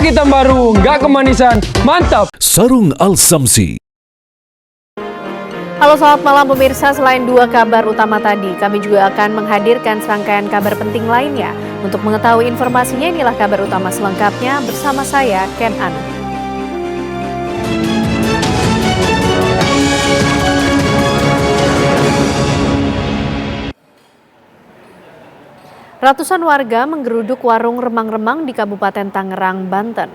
Pakai hitam baru, nggak kemanisan, mantap. Sarung Al-Samsi. Halo selamat malam pemirsa, selain dua kabar utama tadi, kami juga akan menghadirkan serangkaian kabar penting lainnya. Untuk mengetahui informasinya, inilah kabar utama selengkapnya bersama saya, Ken An. Ratusan warga menggeruduk warung remang-remang di Kabupaten Tangerang, Banten.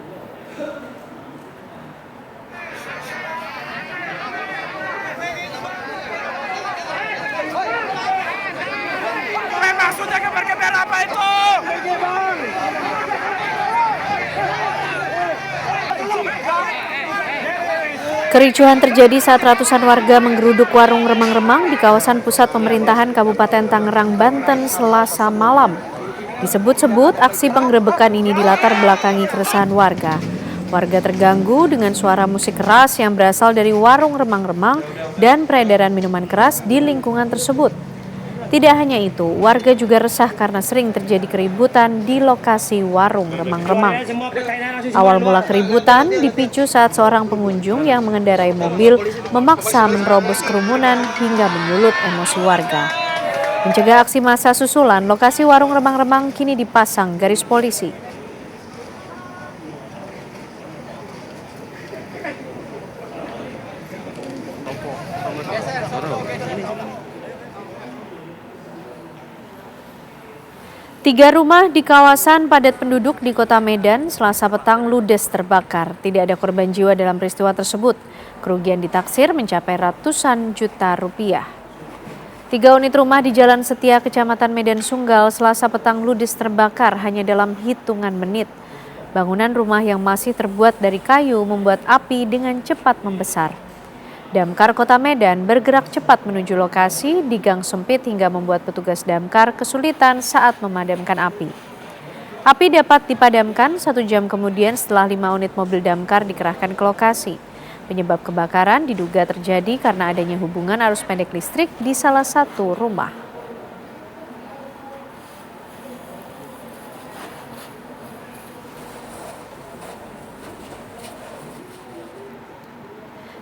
Maksudnya keber-keber apa itu? Kericuhan terjadi saat ratusan warga menggeruduk warung remang-remang di kawasan pusat pemerintahan Kabupaten Tangerang, Banten Selasa malam. Disebut-sebut aksi penggerebekan ini dilatar belakangi keresahan warga. Warga terganggu dengan suara musik keras yang berasal dari warung remang-remang dan peredaran minuman keras di lingkungan tersebut. Tidak hanya itu, warga juga resah karena sering terjadi keributan di lokasi warung remang-remang. Awal mula keributan dipicu saat seorang pengunjung yang mengendarai mobil memaksa menerobos kerumunan hingga menyulut emosi warga. Mencegah aksi massa susulan, lokasi warung remang-remang kini dipasang garis polisi. Tiga rumah di kawasan padat penduduk di Kota Medan Selasa petang ludes terbakar. Tidak ada korban jiwa dalam peristiwa tersebut. Kerugian ditaksir mencapai ratusan juta rupiah. 3 unit rumah di Jalan Setia, Kecamatan Medan Sunggal, Selasa petang ludes terbakar hanya dalam hitungan menit. Bangunan rumah yang masih terbuat dari kayu membuat api dengan cepat membesar. Damkar Kota Medan bergerak cepat menuju lokasi di gang sempit hingga membuat petugas damkar kesulitan saat memadamkan api. Api dapat dipadamkan 1 jam kemudian setelah 5 unit mobil damkar dikerahkan ke lokasi. Penyebab kebakaran diduga terjadi karena adanya hubungan arus pendek listrik di salah satu rumah.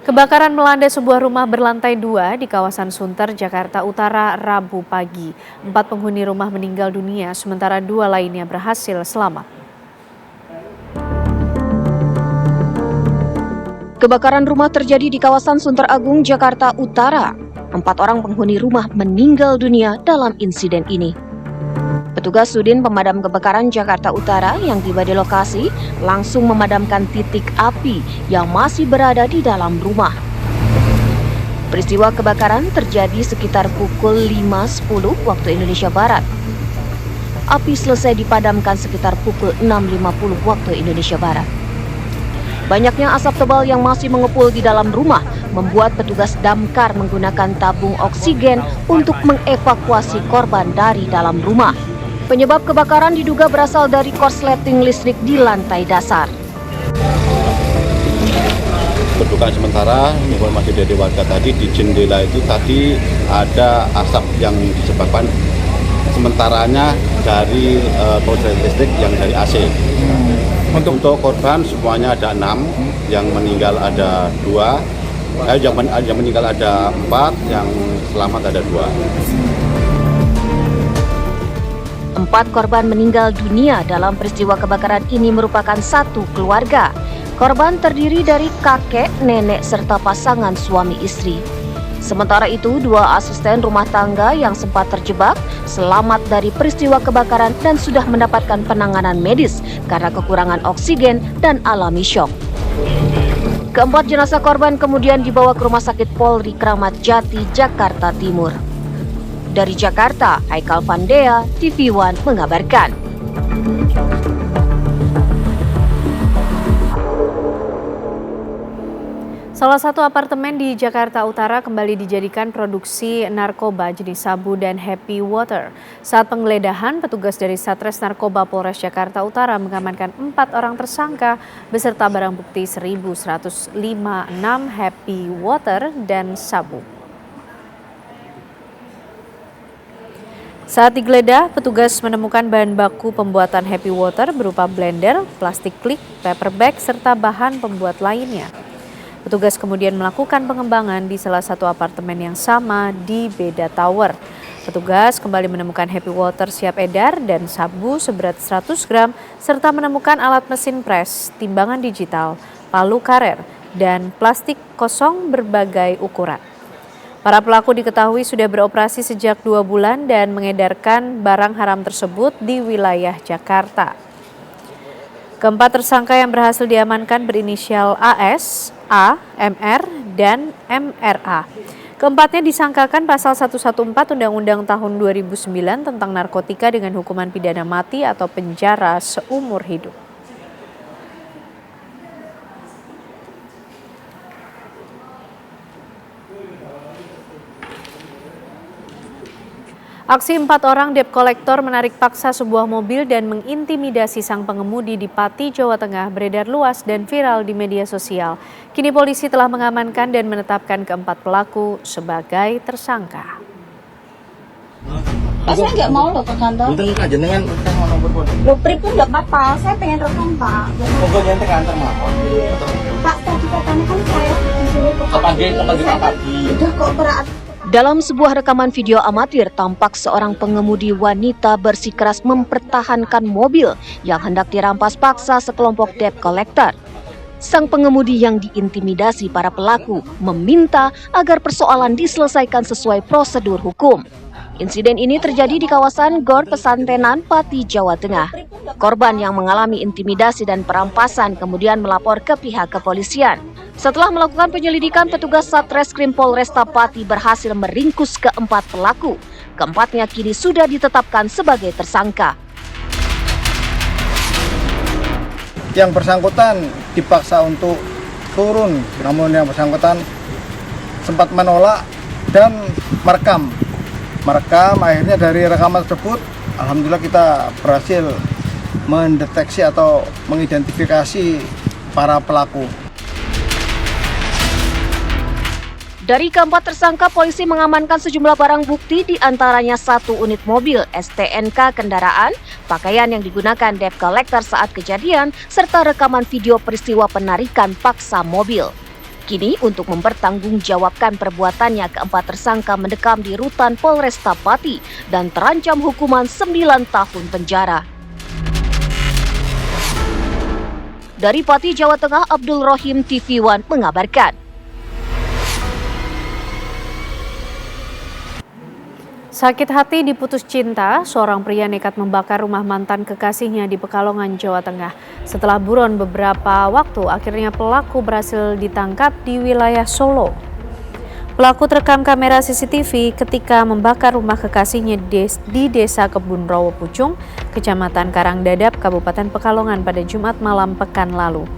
Kebakaran melanda sebuah rumah berlantai 2 di kawasan Sunter, Jakarta Utara, Rabu pagi. 4 penghuni rumah meninggal dunia, sementara 2 lainnya berhasil selamat. Kebakaran rumah terjadi di kawasan Sunter Agung, Jakarta Utara. 4 orang penghuni rumah meninggal dunia dalam insiden ini. Petugas Sudin Pemadam Kebakaran Jakarta Utara yang tiba di lokasi langsung memadamkan titik api yang masih berada di dalam rumah. Peristiwa kebakaran terjadi sekitar pukul 5.10 waktu Indonesia Barat. Api selesai dipadamkan sekitar pukul 6.50 waktu Indonesia Barat. Banyaknya asap tebal yang masih mengepul di dalam rumah membuat petugas damkar menggunakan tabung oksigen untuk mengevakuasi korban dari dalam rumah. Penyebab kebakaran diduga berasal dari korsleting listrik di lantai dasar. Berdugaan sementara, informasi dari warga tadi di jendela itu tadi ada asap yang disebabkan sementaranya dari korsleting listrik yang dari AC. Untuk korban semuanya ada 6, yang meninggal ada 2, yang meninggal ada 4, yang selamat ada 2. 4 korban meninggal dunia dalam peristiwa kebakaran ini merupakan satu keluarga. Korban terdiri dari kakek, nenek, serta pasangan suami istri. Sementara itu, 2 asisten rumah tangga yang sempat terjebak selamat dari peristiwa kebakaran dan sudah mendapatkan penanganan medis karena kekurangan oksigen dan alami syok. Keempat jenazah korban kemudian dibawa ke Rumah Sakit Polri Kramat Jati, Jakarta Timur. Dari Jakarta, Haikal Vandea, TV One mengabarkan. Salah satu apartemen di Jakarta Utara kembali dijadikan produksi narkoba jenis sabu dan happy water. Saat penggeledahan, petugas dari Satres Narkoba Polres Jakarta Utara mengamankan 4 orang tersangka beserta barang bukti 1.156 happy water dan sabu. Saat digeledah, petugas menemukan bahan baku pembuatan happy water berupa blender, plastik klik, paper bag, serta bahan pembuat lainnya. Petugas kemudian melakukan pengembangan di salah satu apartemen yang sama di Beda Tower. Petugas kembali menemukan happy water siap edar dan sabu seberat 100 gram, serta menemukan alat mesin pres, timbangan digital, palu karet, dan plastik kosong berbagai ukuran. Para pelaku diketahui sudah beroperasi sejak 2 bulan dan mengedarkan barang haram tersebut di wilayah Jakarta. Keempat tersangka yang berhasil diamankan berinisial AS, A, MR, dan MRA. Keempatnya disangkakan pasal 114 Undang-Undang tahun 2009 tentang narkotika dengan hukuman pidana mati atau penjara seumur hidup. Aksi 4 orang debt collector menarik paksa sebuah mobil dan mengintimidasi sang pengemudi di Pati, Jawa Tengah beredar luas dan viral di media sosial. Kini polisi telah mengamankan dan menetapkan keempat pelaku sebagai tersangka. Pak, saya nggak mau loh ke kantor. Untung aja dengan Loh, pun nggak apa-apa. Saya pengen rekam, Pak. pokoknya ke kantor mawon. Pak, tadi katanya kan saya di sini ke Kapan pagi. Udah kok berat. Dalam sebuah rekaman video amatir, tampak seorang pengemudi wanita bersikeras mempertahankan mobil yang hendak dirampas paksa sekelompok debt collector. Sang pengemudi yang diintimidasi para pelaku meminta agar persoalan diselesaikan sesuai prosedur hukum. Insiden ini terjadi di kawasan Gor Pesantenan, Pati, Jawa Tengah. Korban yang mengalami intimidasi dan perampasan kemudian melapor ke pihak kepolisian. Setelah melakukan penyelidikan, petugas Satreskrim Polresta Pati berhasil meringkus keempat pelaku. Keempatnya kini sudah ditetapkan sebagai tersangka. Yang bersangkutan dipaksa untuk turun, namun yang bersangkutan sempat menolak dan merekam. Akhirnya dari rekaman tersebut, alhamdulillah kita berhasil mendeteksi atau mengidentifikasi para pelaku. Dari keempat tersangka, polisi mengamankan sejumlah barang bukti, diantaranya 1 unit mobil, STNK kendaraan, pakaian yang digunakan debt collector saat kejadian, serta rekaman video peristiwa penarikan paksa mobil. Kini untuk mempertanggungjawabkan perbuatannya, keempat tersangka mendekam di rutan Polresta Pati dan terancam hukuman 9 tahun penjara. Dari Pati, Jawa Tengah, Abdul Rohim, TV One mengabarkan. Sakit hati diputus cinta, seorang pria nekat membakar rumah mantan kekasihnya di Pekalongan, Jawa Tengah. Setelah buron beberapa waktu, akhirnya pelaku berhasil ditangkap di wilayah Solo. Pelaku terekam kamera CCTV ketika membakar rumah kekasihnya di Desa Kebun Rawo Pucung, Kecamatan Karangdadap, Kabupaten Pekalongan pada Jumat malam pekan lalu.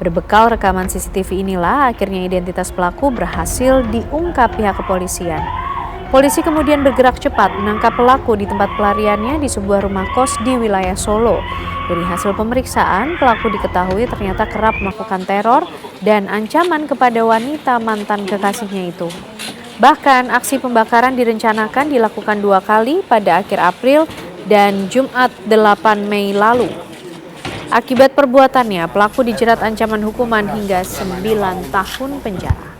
Berbekal rekaman CCTV inilah akhirnya identitas pelaku berhasil diungkap pihak kepolisian. Polisi kemudian bergerak cepat menangkap pelaku di tempat pelariannya di sebuah rumah kos di wilayah Solo. Dari hasil pemeriksaan, pelaku diketahui ternyata kerap melakukan teror dan ancaman kepada wanita mantan kekasihnya itu. Bahkan aksi pembakaran direncanakan dilakukan 2 kali pada akhir April dan Jumat 8 Mei lalu. Akibat perbuatannya, pelaku dijerat ancaman hukuman hingga 9 tahun penjara.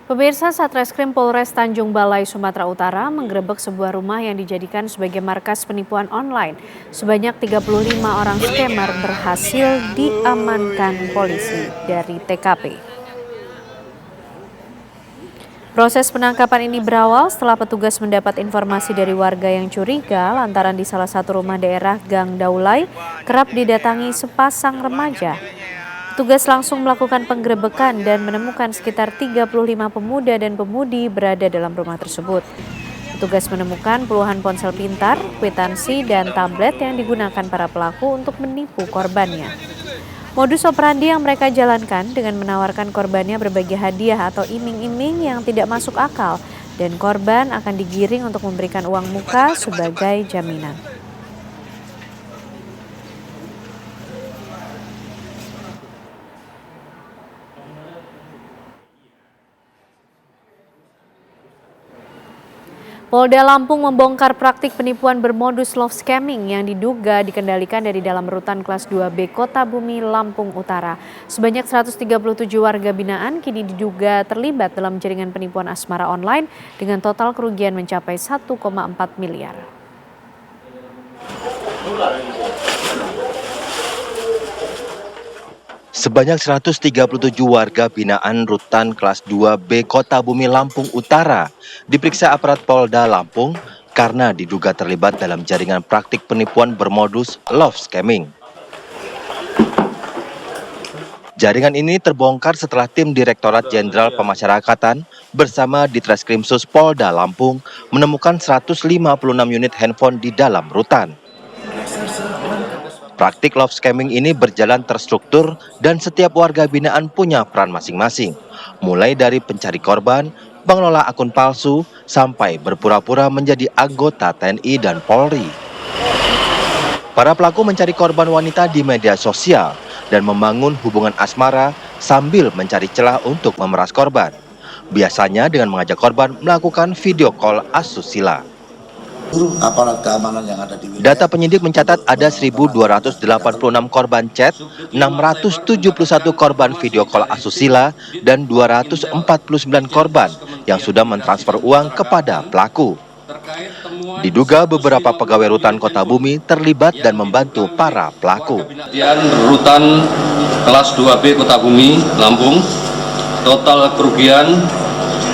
Pemirsa, Satreskrim Polres Tanjung Balai, Sumatera Utara menggerebek sebuah rumah yang dijadikan sebagai markas penipuan online. Sebanyak 35 orang scammer berhasil diamankan polisi dari TKP. Proses penangkapan ini berawal setelah petugas mendapat informasi dari warga yang curiga lantaran di salah satu rumah daerah Gang Daulay kerap didatangi sepasang remaja. Petugas langsung melakukan penggerebekan dan menemukan sekitar 35 pemuda dan pemudi berada dalam rumah tersebut. Petugas menemukan puluhan ponsel pintar, kwitansi, dan tablet yang digunakan para pelaku untuk menipu korbannya. Modus operandi yang mereka jalankan dengan menawarkan korbannya berbagai hadiah atau iming-iming yang tidak masuk akal dan korban akan digiring untuk memberikan uang muka sebagai jaminan. Polda Lampung membongkar praktik penipuan bermodus love scamming yang diduga dikendalikan dari dalam rutan kelas 2B Kota Bumi, Lampung Utara. Sebanyak 137 warga binaan kini diduga terlibat dalam jaringan penipuan asmara online dengan total kerugian mencapai 1,4 miliar. Sebanyak 137 warga binaan rutan kelas 2B Kota Bumi, Lampung Utara diperiksa aparat Polda Lampung karena diduga terlibat dalam jaringan praktik penipuan bermodus love scamming. Jaringan ini terbongkar setelah tim Direktorat Jenderal Pemasyarakatan bersama Ditreskrimsus Polda Lampung menemukan 156 unit handphone di dalam rutan. Praktik love scamming ini berjalan terstruktur dan setiap warga binaan punya peran masing-masing, mulai dari pencari korban, pengelola akun palsu, sampai berpura-pura menjadi anggota TNI dan Polri. Para pelaku mencari korban wanita di media sosial dan membangun hubungan asmara sambil mencari celah untuk memeras korban. Biasanya dengan mengajak korban melakukan video call asusila. Aparat keamanan yang ada di Data penyidik mencatat ada 1.286 korban chat, 671 korban video call asusila, dan 249 korban yang sudah mentransfer uang kepada pelaku. Diduga beberapa pegawai rutan Kota Bumi terlibat dan membantu para pelaku. Rutan kelas 2B Kota Bumi, Lampung, total kerugian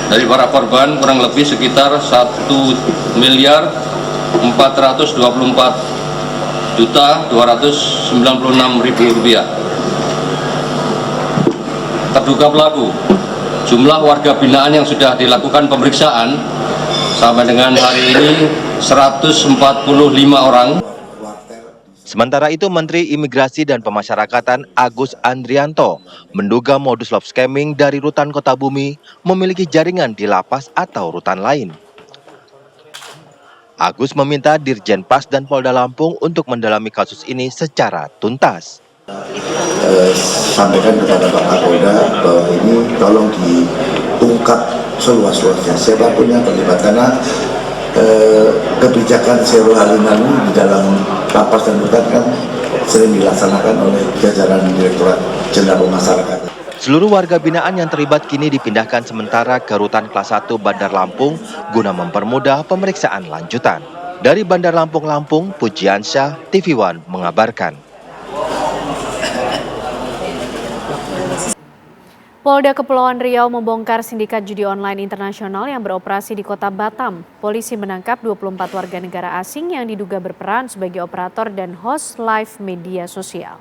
dari para korban kurang lebih sekitar 1.424.296.000 rupiah. Terduga pelaku, jumlah warga binaan yang sudah dilakukan pemeriksaan sampai dengan hari ini 145 orang. Sementara itu, Menteri Imigrasi dan Pemasyarakatan Agus Andrianto menduga modus love scamming dari rutan Kota Bumi memiliki jaringan di lapas atau rutan lain. Agus meminta Dirjen Pas dan Polda Lampung untuk mendalami kasus ini secara tuntas. Sampaikan kepada Pak Kapolda bahwa ini tolong diungkap seluas-luasnya siapapun yang terlibat, karena kebijakan zero halinan di dalam lapas dan rutan kan sering dilaksanakan oleh jajaran Direktorat Jenderal Pemasyarakatan. Seluruh warga binaan yang terlibat kini dipindahkan sementara ke rutan kelas 1 Bandar Lampung guna mempermudah pemeriksaan lanjutan. Dari Bandar Lampung, Pujiansyah, TV One mengabarkan. Polda Kepulauan Riau membongkar sindikat judi online internasional yang beroperasi di Kota Batam. Polisi menangkap 24 warga negara asing yang diduga berperan sebagai operator dan host live media sosial.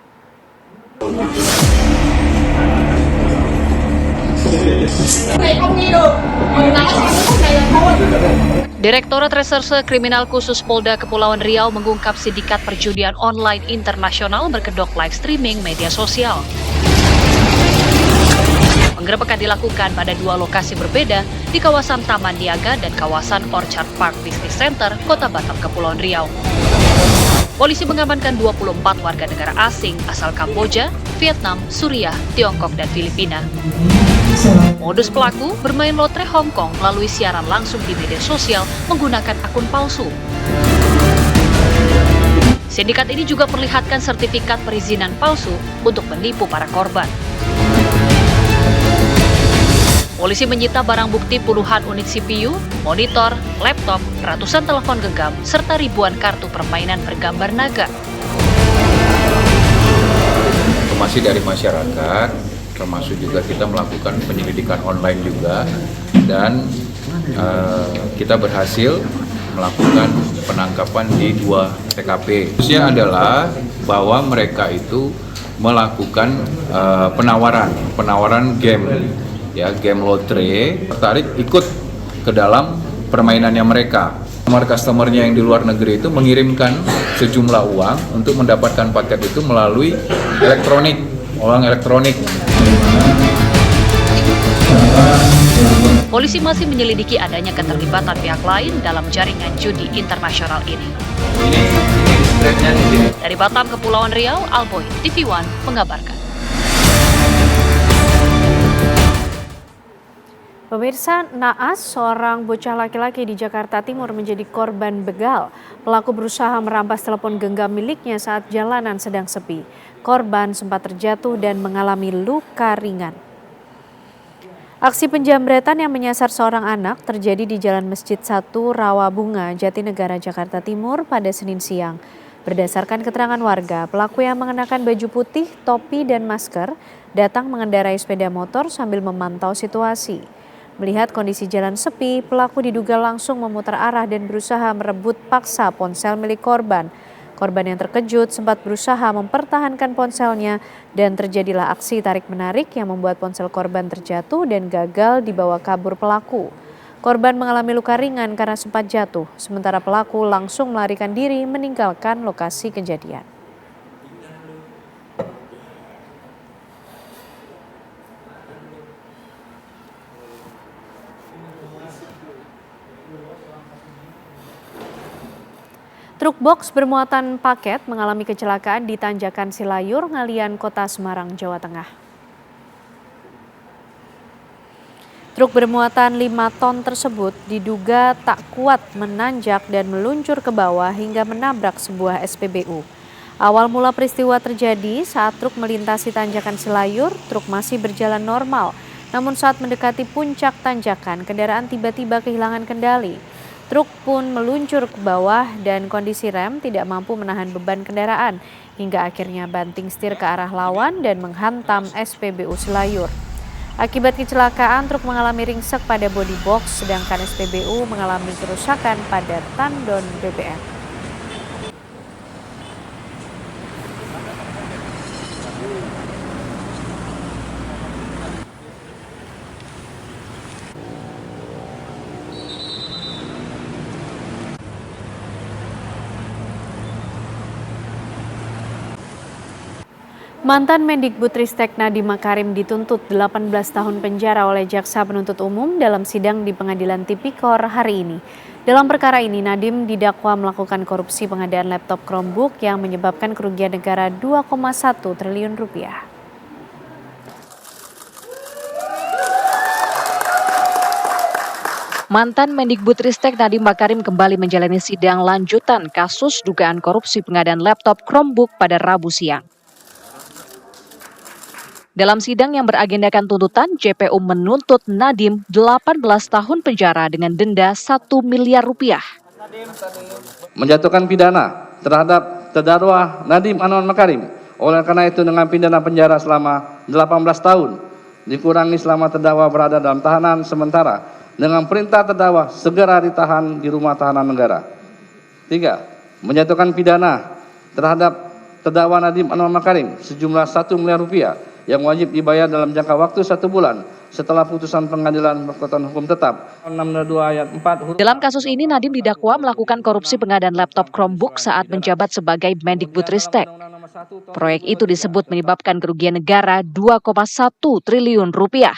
Direktorat Reserse Kriminal Khusus Polda Kepulauan Riau mengungkap sindikat perjudian online internasional berkedok live streaming media sosial. Penggerebekan dilakukan pada dua lokasi berbeda di kawasan Taman Niaga dan kawasan Orchard Park Business Center, Kota Batam, Kepulauan Riau. Polisi mengamankan 24 warga negara asing asal Kamboja, Vietnam, Suriah, Tiongkok, dan Filipina. Modus pelaku bermain lotre Hong Kong melalui siaran langsung di media sosial menggunakan akun palsu. Sindikat ini juga perlihatkan sertifikat perizinan palsu untuk menipu para korban. Polisi menyita barang bukti puluhan unit CPU, monitor, laptop, ratusan telepon genggam, serta ribuan kartu permainan bergambar naga. Informasi dari masyarakat, termasuk juga kita melakukan penyelidikan online juga, dan kita berhasil melakukan penangkapan di 2 TKP. Khususnya adalah bahwa mereka itu melakukan penawaran game, ya, game lotre, tertarik ikut ke dalam permainannya mereka. Customer-customernya yang di luar negeri itu mengirimkan sejumlah uang untuk mendapatkan paket itu melalui uang elektronik. Polisi masih menyelidiki adanya keterlibatan pihak lain dalam jaringan judi internasional ini. Dari Batam, Kepulauan Riau, Alboy, TV One mengabarkan. Pemirsa, naas seorang bocah laki-laki di Jakarta Timur menjadi korban begal. Pelaku berusaha merampas telepon genggam miliknya saat jalanan sedang sepi. Korban sempat terjatuh dan mengalami luka ringan. Aksi penjamretan yang menyasar seorang anak terjadi di Jalan Masjid 1 Rawabunga, Jatinegara, Jakarta Timur pada Senin siang. Berdasarkan keterangan warga, pelaku yang mengenakan baju putih, topi, dan masker datang mengendarai sepeda motor sambil memantau situasi. Melihat kondisi jalan sepi, pelaku diduga langsung memutar arah dan berusaha merebut paksa ponsel milik korban. Korban yang terkejut sempat berusaha mempertahankan ponselnya dan terjadilah aksi tarik-menarik yang membuat ponsel korban terjatuh dan gagal dibawa kabur pelaku. Korban mengalami luka ringan karena sempat jatuh, sementara pelaku langsung melarikan diri meninggalkan lokasi kejadian. Truk box bermuatan paket mengalami kecelakaan di Tanjakan Silayur, Ngalian, Kota Semarang, Jawa Tengah. Truk bermuatan 5 ton tersebut diduga tak kuat menanjak dan meluncur ke bawah hingga menabrak sebuah SPBU. Awal mula peristiwa terjadi saat truk melintasi Tanjakan Silayur, truk masih berjalan normal. Namun saat mendekati puncak tanjakan, kendaraan tiba-tiba kehilangan kendali. Truk pun meluncur ke bawah dan kondisi rem tidak mampu menahan beban kendaraan hingga akhirnya banting setir ke arah lawan dan menghantam SPBU Silayur. Akibat kecelakaan, truk mengalami ringsek pada bodi box sedangkan SPBU mengalami kerusakan pada tandon BBM. Mantan Mendikbudristek Nadiem Makarim dituntut 18 tahun penjara oleh Jaksa Penuntut Umum dalam sidang di Pengadilan Tipikor hari ini. Dalam perkara ini, Nadiem didakwa melakukan korupsi pengadaan laptop Chromebook yang menyebabkan kerugian negara 2,1 triliun rupiah. Mantan Mendikbudristek Nadiem Makarim kembali menjalani sidang lanjutan kasus dugaan korupsi pengadaan laptop Chromebook pada Rabu siang. Dalam sidang yang beragendakan tuntutan, JPU menuntut Nadiem 18 tahun penjara dengan denda 1 miliar rupiah. Menjatuhkan pidana terhadap terdakwa Nadiem Anwar Makarim. Oleh karena itu dengan pidana penjara selama 18 tahun dikurangi selama terdakwa berada dalam tahanan sementara dengan perintah terdakwa segera ditahan di rumah tahanan negara. 3. Menjatuhkan pidana terhadap terdakwa Nadiem Anwar Makarim sejumlah 1 miliar rupiah yang wajib dibayar dalam jangka waktu 1 bulan setelah putusan pengadilan berkekuatan hukum tetap. 622 ayat 4. Dalam kasus ini, Nadiem didakwa melakukan korupsi pengadaan laptop Chromebook saat menjabat sebagai Mendikbudristek. Proyek itu disebut menyebabkan kerugian negara 2,1 triliun rupiah.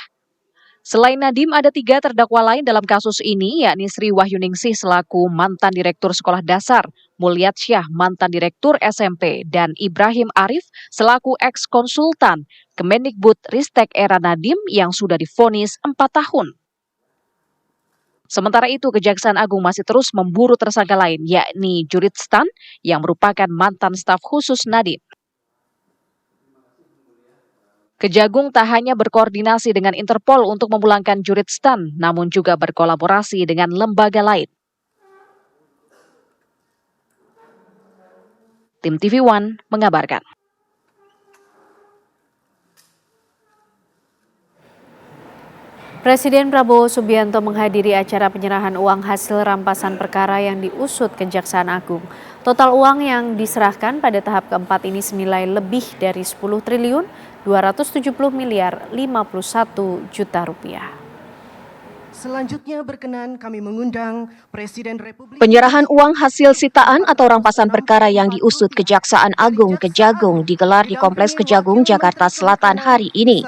Selain Nadiem, ada 3 terdakwa lain dalam kasus ini, yakni Sri Wahyuningsih selaku mantan Direktur Sekolah Dasar, Mulyat Syah mantan Direktur SMP, dan Ibrahim Arif selaku eks-konsultan Kemendikbudristek era Nadiem yang sudah divonis 4 tahun. Sementara itu, Kejaksaan Agung masih terus memburu tersangka lain, yakni Jurid Stan yang merupakan mantan staf khusus Nadiem. Kejagung tak hanya berkoordinasi dengan Interpol untuk memulangkan Jurid Stan, namun juga berkolaborasi dengan lembaga lain. Tim TV One mengabarkan. Presiden Prabowo Subianto menghadiri acara penyerahan uang hasil rampasan perkara yang diusut Kejaksaan Agung. Total uang yang diserahkan pada tahap keempat ini senilai lebih dari 10 triliun 270 miliar 51 juta rupiah. Selanjutnya berkenan kami mengundang Presiden Republik. Penyerahan uang hasil sitaan atau rampasan perkara yang diusut Kejaksaan Agung Kejagung digelar di Kompleks Kejagung, Jakarta Selatan hari ini.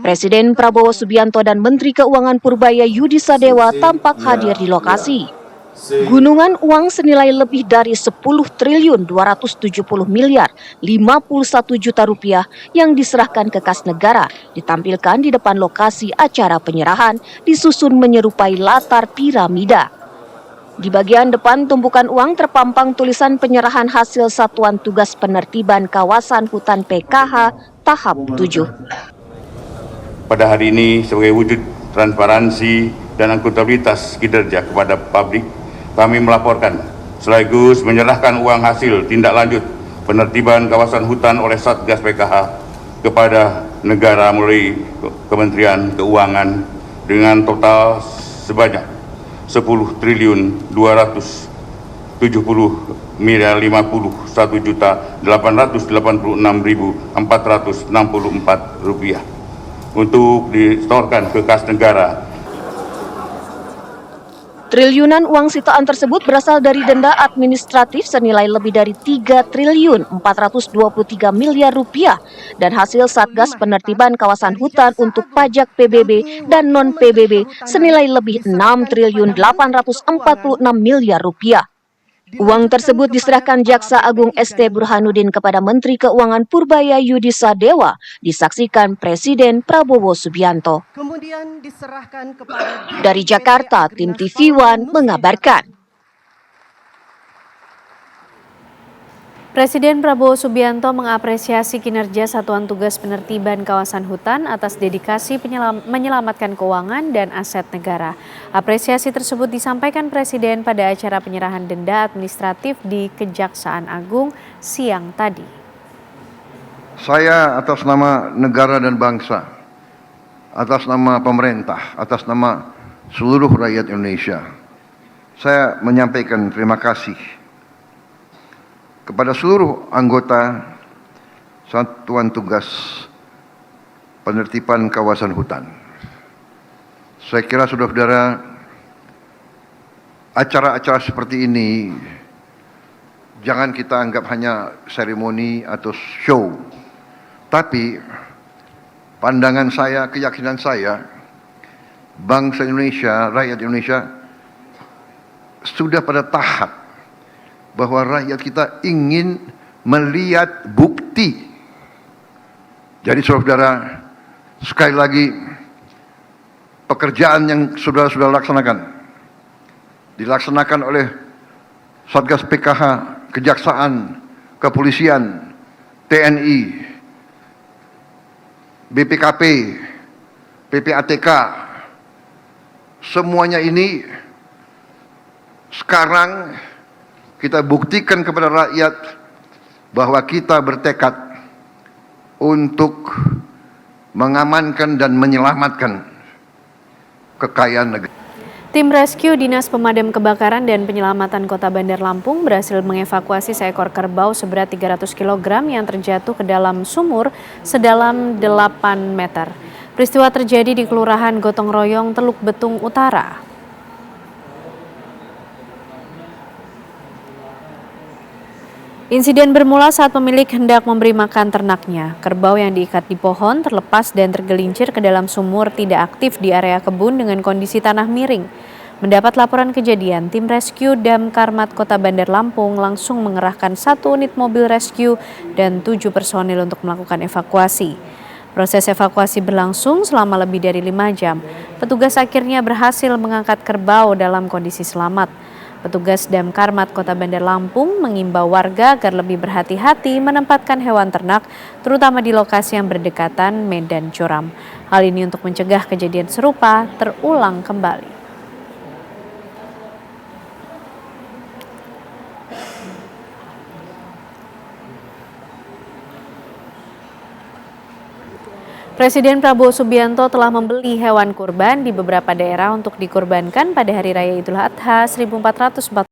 Presiden Prabowo Subianto dan Menteri Keuangan Purbaya Yudi Sadewa tampak hadir di lokasi. Gunungan uang senilai lebih dari 10 triliun 270 miliar 51 juta rupiah yang diserahkan ke kas negara ditampilkan di depan lokasi acara penyerahan disusun menyerupai latar piramida. Di bagian depan tumpukan uang terpampang tulisan penyerahan hasil Satuan Tugas Penertiban Kawasan Hutan PKH tahap 7. Pada hari ini sebagai wujud transparansi dan akuntabilitas kinerja kepada publik, kami melaporkan sekaligus menyerahkan uang hasil tindak lanjut penertiban kawasan hutan oleh Satgas PKH kepada negara melalui Kementerian Keuangan dengan total sebanyak 10 triliun 270 miliar 51 juta 886.464 rupiah untuk disetorkan ke kas negara. Triliunan uang sitaan tersebut berasal dari denda administratif senilai lebih dari 3 triliun 423 miliar rupiah dan hasil Satgas Penertiban Kawasan Hutan untuk pajak PBB dan non-PBB senilai lebih 6 triliun 846 miliar rupiah. Uang tersebut diserahkan Jaksa Agung ST Burhanuddin kepada Menteri Keuangan Purbaya Yudi Sadewa, disaksikan Presiden Prabowo Subianto. Kemudian diserahkan kepada Dari Jakarta, tim TV One mengabarkan. Presiden Prabowo Subianto mengapresiasi kinerja Satuan Tugas Penertiban Kawasan Hutan atas dedikasi menyelamatkan keuangan dan aset negara. Apresiasi tersebut disampaikan Presiden pada acara penyerahan denda administratif di Kejaksaan Agung siang tadi. Saya atas nama negara dan bangsa, atas nama pemerintah, atas nama seluruh rakyat Indonesia, saya menyampaikan terima kasih kepada seluruh anggota Satuan Tugas Penertiban Kawasan Hutan. Saya kira saudara-saudara, acara-acara seperti ini jangan kita anggap hanya seremoni atau show, tapi pandangan saya, keyakinan saya, bangsa Indonesia, rakyat Indonesia sudah pada tahap bahwa rakyat kita ingin melihat bukti. Jadi saudara-saudara, sekali lagi pekerjaan yang saudara-saudara laksanakan dilaksanakan oleh Satgas PKH, Kejaksaan, Kepolisian, TNI, BPKP, PPATK, semuanya ini sekarang kita buktikan kepada rakyat bahwa kita bertekad untuk mengamankan dan menyelamatkan kekayaan negara. Tim rescue Dinas Pemadam Kebakaran dan Penyelamatan Kota Bandar Lampung berhasil mengevakuasi seekor kerbau seberat 300 kg yang terjatuh ke dalam sumur sedalam 8 meter. Peristiwa terjadi di Kelurahan Gotong Royong, Teluk Betung Utara. Insiden bermula saat pemilik hendak memberi makan ternaknya. Kerbau yang diikat di pohon terlepas dan tergelincir ke dalam sumur tidak aktif di area kebun dengan kondisi tanah miring. Mendapat laporan kejadian, tim rescue Damkarmat Kota Bandar Lampung langsung mengerahkan 1 unit mobil rescue dan 7 personil untuk melakukan evakuasi. Proses evakuasi berlangsung selama lebih dari 5 jam. Petugas akhirnya berhasil mengangkat kerbau dalam kondisi selamat. Petugas Damkarmat Kota Bandar Lampung mengimbau warga agar lebih berhati-hati menempatkan hewan ternak, terutama di lokasi yang berdekatan medan curam. Hal ini untuk mencegah kejadian serupa terulang kembali. Presiden Prabowo Subianto telah membeli hewan kurban di beberapa daerah untuk dikurbankan pada Hari Raya Idul Adha 1444.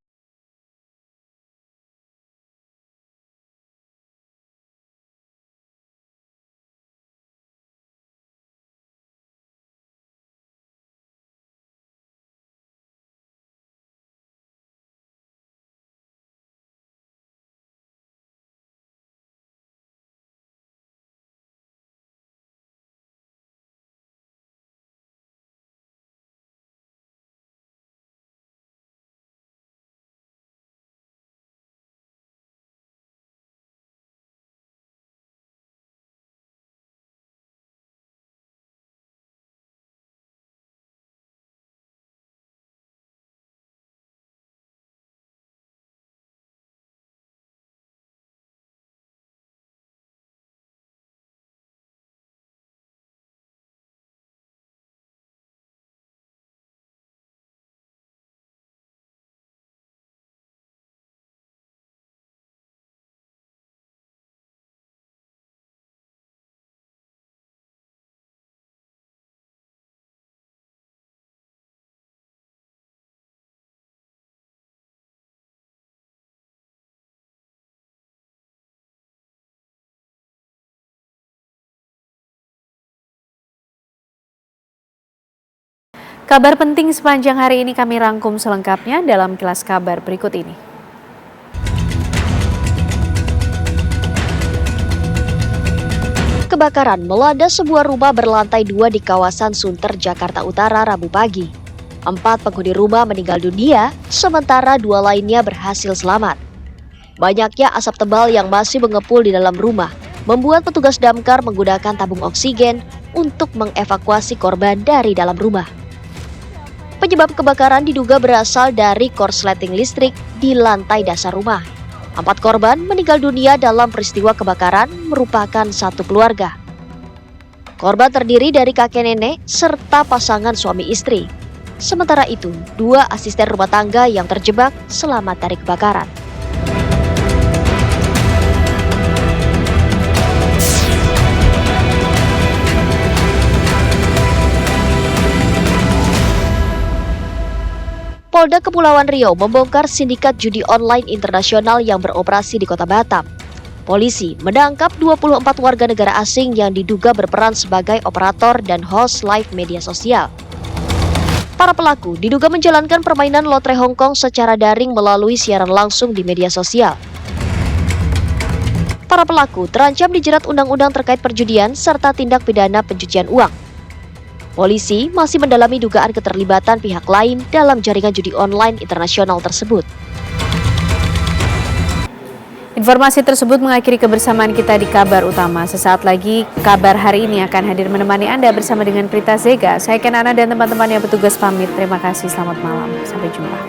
Kabar penting sepanjang hari ini kami rangkum selengkapnya dalam kilas kabar berikut ini. Kebakaran melanda sebuah rumah berlantai 2 di kawasan Sunter, Jakarta Utara, Rabu pagi. 4 penghuni rumah meninggal dunia, sementara 2 lainnya berhasil selamat. Banyaknya asap tebal yang masih mengepul di dalam rumah membuat petugas damkar menggunakan tabung oksigen untuk mengevakuasi korban dari dalam rumah. Penyebab kebakaran diduga berasal dari korsleting listrik di lantai dasar rumah. 4 korban meninggal dunia dalam peristiwa kebakaran merupakan satu keluarga. Korban terdiri dari kakek nenek serta pasangan suami istri. Sementara itu, 2 asisten rumah tangga yang terjebak selamat dari kebakaran. Polda Kepulauan Riau membongkar sindikat judi online internasional yang beroperasi di Kota Batam. Polisi menangkap 24 warga negara asing yang diduga berperan sebagai operator dan host live media sosial. Para pelaku diduga menjalankan permainan lotre Hong Kong secara daring melalui siaran langsung di media sosial. Para pelaku terancam dijerat undang-undang terkait perjudian serta tindak pidana pencucian uang. Polisi masih mendalami dugaan keterlibatan pihak lain dalam jaringan judi online internasional tersebut. Informasi tersebut mengakhiri kebersamaan kita di kabar utama. Sesaat lagi kabar hari ini akan hadir menemani Anda bersama dengan Prita Zega. Saya Kenana dan teman-teman yang bertugas pamit. Terima kasih, selamat malam. Sampai jumpa.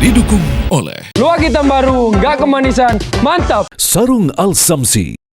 Didukung oleh Luak hitam baru, nggak kemanisan, mantap. Sarung Al Samsi.